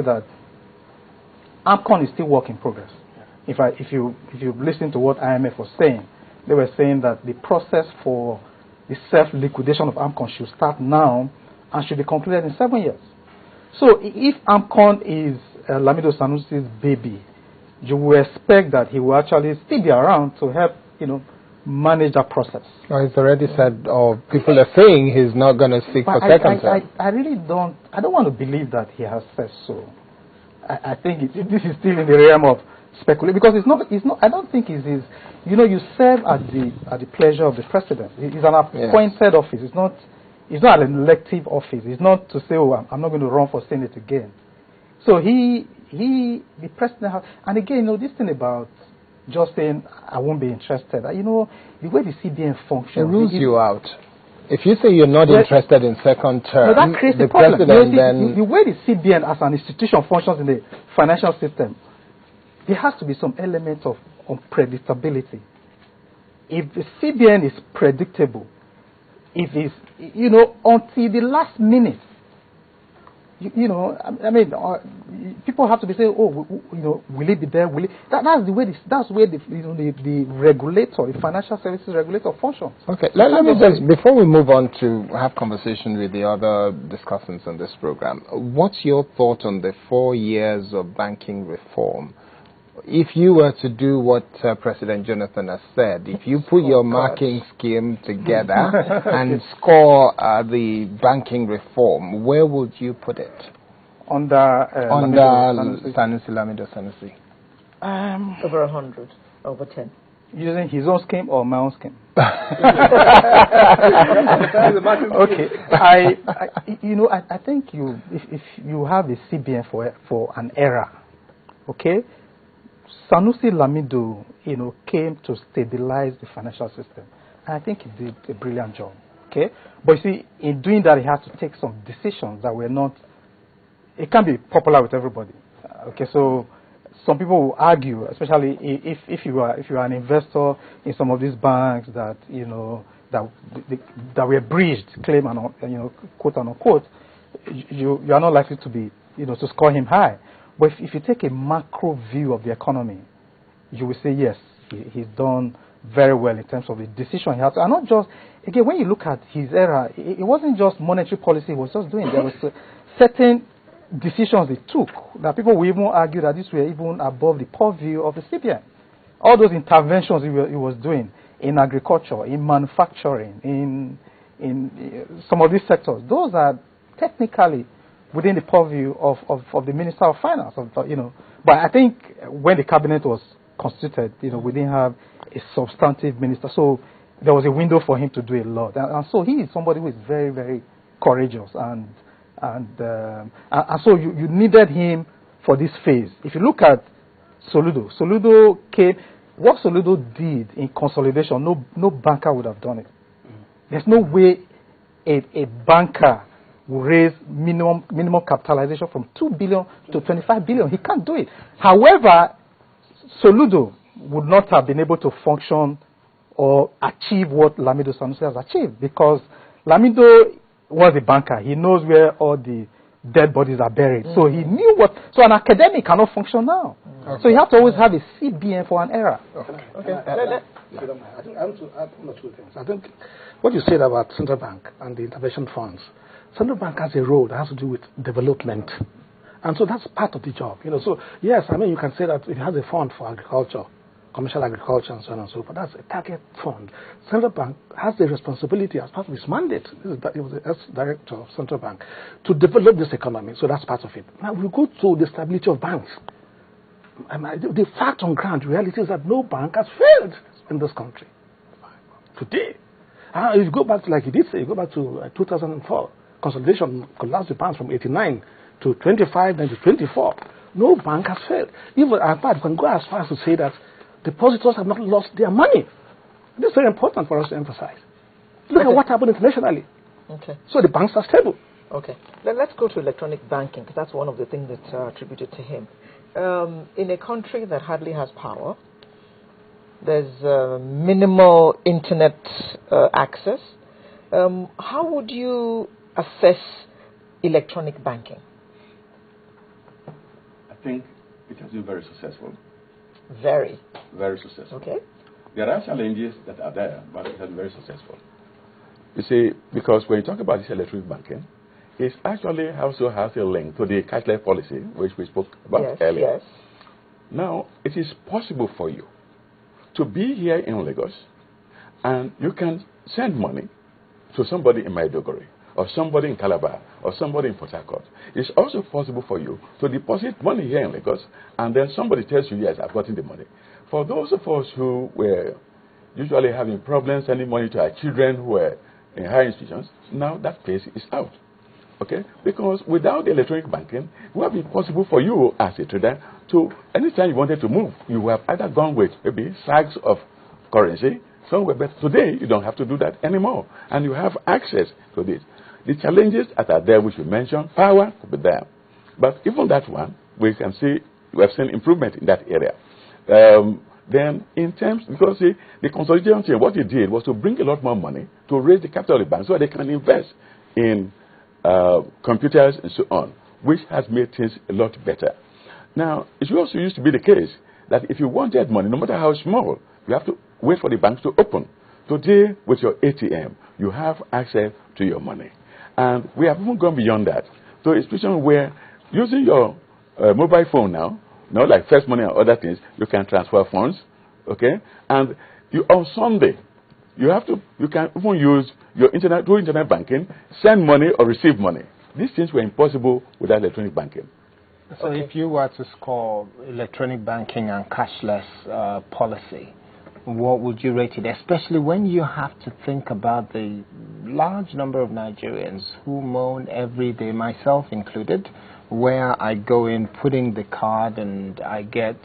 that AMCON is still work in progress. If you listen to what IMF was saying, they were saying that the process for the self-liquidation of AMCON should start now and should be concluded in 7 years. So if AMCON is Lamido Sanusi's baby, you will expect that he will actually still be around to help, manage that process. Well, he's already said, or people are saying he's not going to seek for second term. I really don't want to believe that he has said so. I think this is still in the realm of speculation, because it's not. I don't think it's his. You serve at the pleasure of the president. It's an appointed office. It's not an elective office. It's not to say, oh, I'm not going to run for Senate again. So the president, and again, this thing about just saying I won't be interested. The way the CBN functions, it rules you out. If you say you're not interested in second term, that creates the problem. Then the way the CBN as an institution functions in the financial system, there has to be some element of unpredictability. If the CBN is predictable, if it's, until the last minute, people have to be saying, will it be there? Will it? That's the way. That's where the regulator, the financial services regulator, functions. Okay, let me just, before we move on to have conversation with the other discussants on this program, what's your thought on the 4 years of banking reform? If you were to do what President Jonathan has said, if you put your marking scheme together and score the banking reform, where would you put it? Under Sanusi, Lamido Sanusi. Over 100, over 10. Using his own scheme or my own scheme? Okay. I think if you have a CBN for an era, okay, Sanusi Lamido, came to stabilize the financial system. And I think he did a brilliant job. Okay, but you see, in doing that, he had to take some decisions that were not. It can't be popular with everybody. Okay, so some people will argue, especially if you are an investor in some of these banks that that were breached, claim and quote unquote, you are not likely to be to score him high. But if you take a macro view of the economy, you will say, yes, he's done very well in terms of the decision he had. And not just, again, when you look at his era, it wasn't just monetary policy he was just doing. There was certain decisions he took that people will even argue that these were even above the purview of the CBN. All those interventions he was doing in agriculture, in manufacturing, in some of these sectors, those are technically within the purview of the Minister of Finance, But I think when the cabinet was constituted, we didn't have a substantive minister, so there was a window for him to do a lot. And so he is somebody who is very, very courageous, and so you needed him for this phase. If you look at Soludo came. What Soludo did in consolidation, no banker would have done it. There's no way a banker will raise minimum capitalization from 2 billion to 25 billion. He can't do it. However, Soludo would not have been able to function or achieve what Lamido Sanusi has achieved, because Lamido was a banker. He knows where all the dead bodies are buried. So he knew what. So an academic cannot function now. Okay. So you have to always have a CBN for an era. Okay. I think I want to add one or two things. I think what you said about central bank and the intervention funds. Central bank has a role that has to do with development, and so that's part of the job. So yes, you can say that it has a fund for agriculture, commercial agriculture, and so on and so forth. That's a target fund. Central bank has the responsibility as part of its mandate. He was the director of central bank to develop this economy. So that's part of it. Now we go to the stability of banks. The fact on ground, reality is that no bank has failed in this country today. If you go back to, like you did say, you go back to 2004. Consolidation collapsed the banks from 89 to 25, then to 24. No bank has failed. Even, in fact, you can go as far as to say that depositors have not lost their money. This is very important for us to emphasize. Look at what happened internationally. Okay. So the banks are stable. Okay. Then let's go to electronic banking, because that's one of the things that's attributed to him. In a country that hardly has power, there's minimal internet access. How would you assess electronic banking? think it has been very successful. Very. Very successful. Okay. There are challenges that are there, but it has been very successful. You see, because when you talk about this electronic banking, it actually also has a link to the cashless policy, which we spoke about earlier. Yes. Now, it is possible for you to be here in Lagos, and you can send money to somebody in Maiduguri, or somebody in Calabar, or somebody in Port Harcourt. It's also possible for you to deposit money here in Lagos, and then somebody tells you, yes, I've gotten the money. For those of us who were usually having problems sending money to our children who were in higher institutions, now that phase is out. Okay? Because without electronic banking, it would be possible for you as a trader to, anytime you wanted to move, you would have either gone with maybe sacks of currency somewhere, but today you don't have to do that anymore, and you have access to this. The challenges that are there, which we mentioned, power could be there, but even that one, we can see we have seen improvement in that area. Then, in terms, because the consolidation chain, what it did was to bring a lot more money to raise the capital of the bank so they can invest in computers and so on, which has made things a lot better. Now, it also used to be the case that if you wanted money, no matter how small, you have to wait for the banks to open. Today, with your ATM, you have access to your money. And we have even gone beyond that to a situation where using your mobile phone now, like First Money and other things, you can transfer funds, okay? And on Sunday, you can even use your internet banking, send money or receive money. These things were impossible without electronic banking. So if you were to score electronic banking and cashless policy, what would you rate it? Especially when you have to think about the large number of Nigerians who moan every day, myself included, where I go in, put in the card, and I get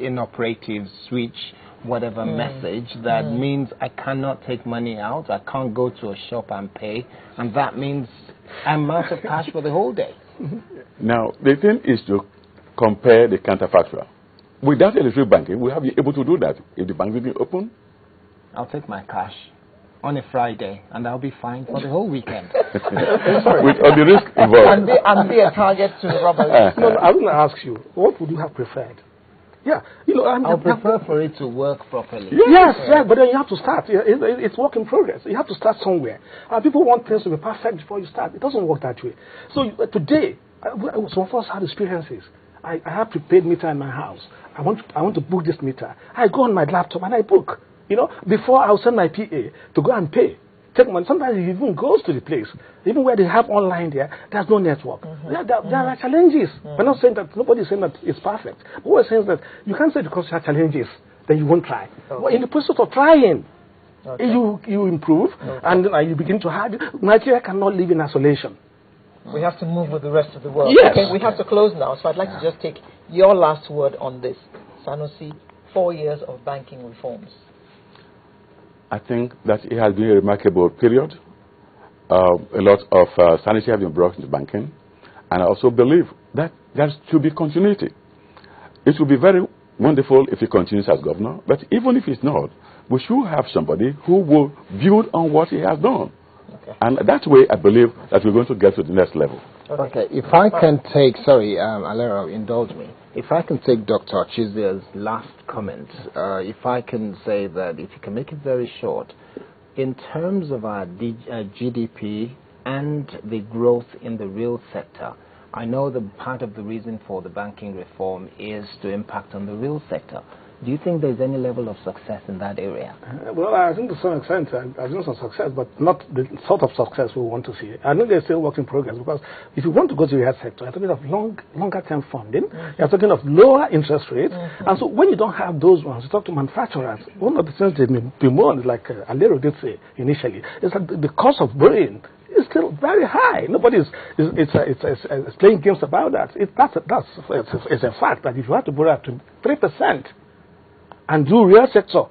inoperative switch, whatever message that means I cannot take money out, I can't go to a shop and pay, and that means I'm out of cash for the whole day. Now, the thing is to compare the counterfactual. Without electronic banking, we have been able to do that. If the bank didn't open, I'll take my cash on a Friday, and I'll be fine for the whole weekend. with all the risk involved. And be a target to the robbers. No, I was going to ask you, what would you have preferred? Yeah, I'll prefer for it to work properly. Yes, but then you have to start. It's work in progress. You have to start somewhere. People want things to be perfect before you start. It doesn't work that way. So today, some of us had experiences. I have prepaid meter in my house. I want to book this meter. I go on my laptop and I book. Before I'll send my PA to go and pay. Take money. Sometimes it even goes to the place. Even where they have online there's no network. There are challenges. We're not saying that, nobody's saying that it's perfect. But we're saying that you can't say because there are challenges, then you won't try. Well, in the process of trying, you improve, and you begin to have, Nigeria cannot live in isolation. We have to move with the rest of the world. Yes. Okay, we have to close now, so I'd like to just take your last word on this. Sanusi, 4 years of banking reforms. I think that it has been a remarkable period. A lot of sanity has been brought into banking. And I also believe that there should be continuity. It would be very wonderful if he continues as governor, but even if he's not, we should have somebody who will build on what he has done. Okay. And that way, I believe that we're going to get to the next level. Okay, if I can take, sorry, Alera, indulge me. If I can take Dr. Chizia's last comment, if I can say that, if you can make it very short, in terms of our GDP and the growth in the real sector, I know the part of the reason for the banking reform is to impact on the real sector. Do you think there's any level of success in that area? Well, I think to some extent, I think some success, but not the sort of success we want to see. I think there's still work in progress, because if you want to go to the health sector, you're talking of longer-term funding, you're talking of lower interest rates, and so when you don't have those ones, you talk to manufacturers, one of the things they may bemoan, like Alero did say initially, is that the cost of borrowing is still very high. Nobody's it's playing games about that. It's a fact that if you have to borrow up to 3%, and do real sector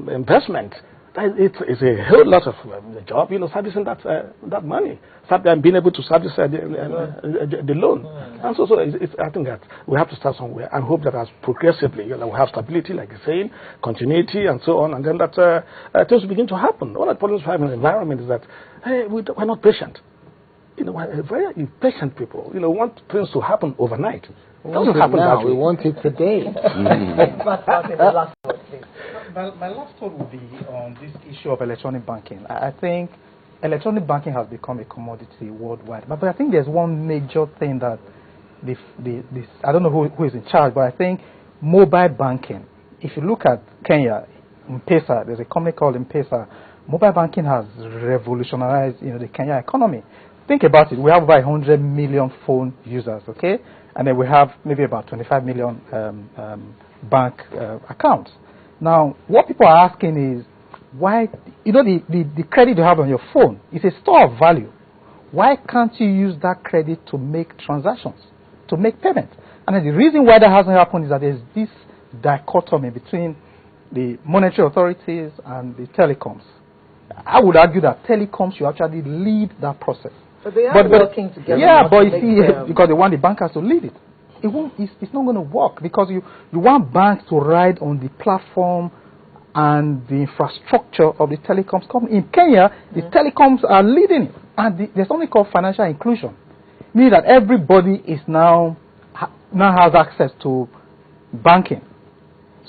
investment, it's a whole lot of job, servicing that money, being able to service the loan. And so I think that we have to start somewhere and hope that as progressively, we have stability, like you're saying, continuity, and so on, and then that things begin to happen. One of the problems we have in the environment is that we're not patient. we're very impatient people. Want things to happen overnight. It We doesn't want it happen now. that We way. want it today. Martin, the last word, please. My last thought would be on this issue of electronic banking. I think electronic banking has become a commodity worldwide. But I think there's one major thing that this I don't know who is in charge, but I think mobile banking. If you look at Kenya, M-Pesa, there's a company called M-Pesa. Mobile banking has revolutionized, the Kenya economy. Think about it. We have about 100 million phone users, okay? And then we have maybe about 25 million bank accounts. Now, what people are asking is, why, the credit you have on your phone is a store of value. Why can't you use that credit to make transactions, to make payments? And then the reason why that hasn't happened is that there's this dichotomy between the monetary authorities and the telecoms. I would argue that telecoms should actually lead that process. But they are working together. Yeah, but you see, because they want the bankers to lead it. It won't. It's not going to work because you want banks to ride on the platform and the infrastructure of the telecoms company. In Kenya, the telecoms are leading it, and there's something called financial inclusion, meaning that everybody is now has access to banking.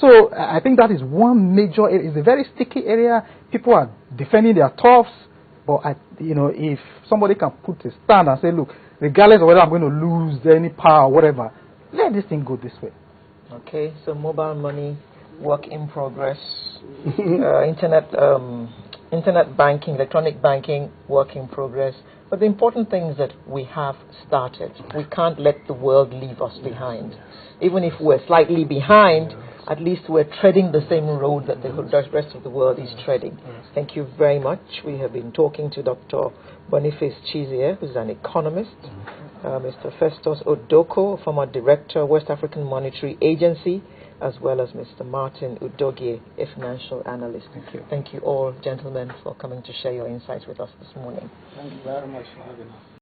So I think that is one major area. It's a very sticky area. People are defending their turfs, but if somebody can put a stand and say, look, regardless of whether I'm going to lose any power or whatever, let this thing go this way. Okay, so mobile money, work in progress, internet banking, electronic banking, work in progress. But the important thing is that we have started. We can't let the world leave us behind. Even if we're slightly behind, at least we're treading the same road that the rest of the world is treading. Thank you very much. We have been talking to Dr. Boniface Chizie, who's an economist, Mr. Festus Odoko, former director, West African Monetary Agency, as well as Mr. Martin Udogie, a financial analyst. Thank you. Thank you all, gentlemen, for coming to share your insights with us this morning. Thank you very much for having us.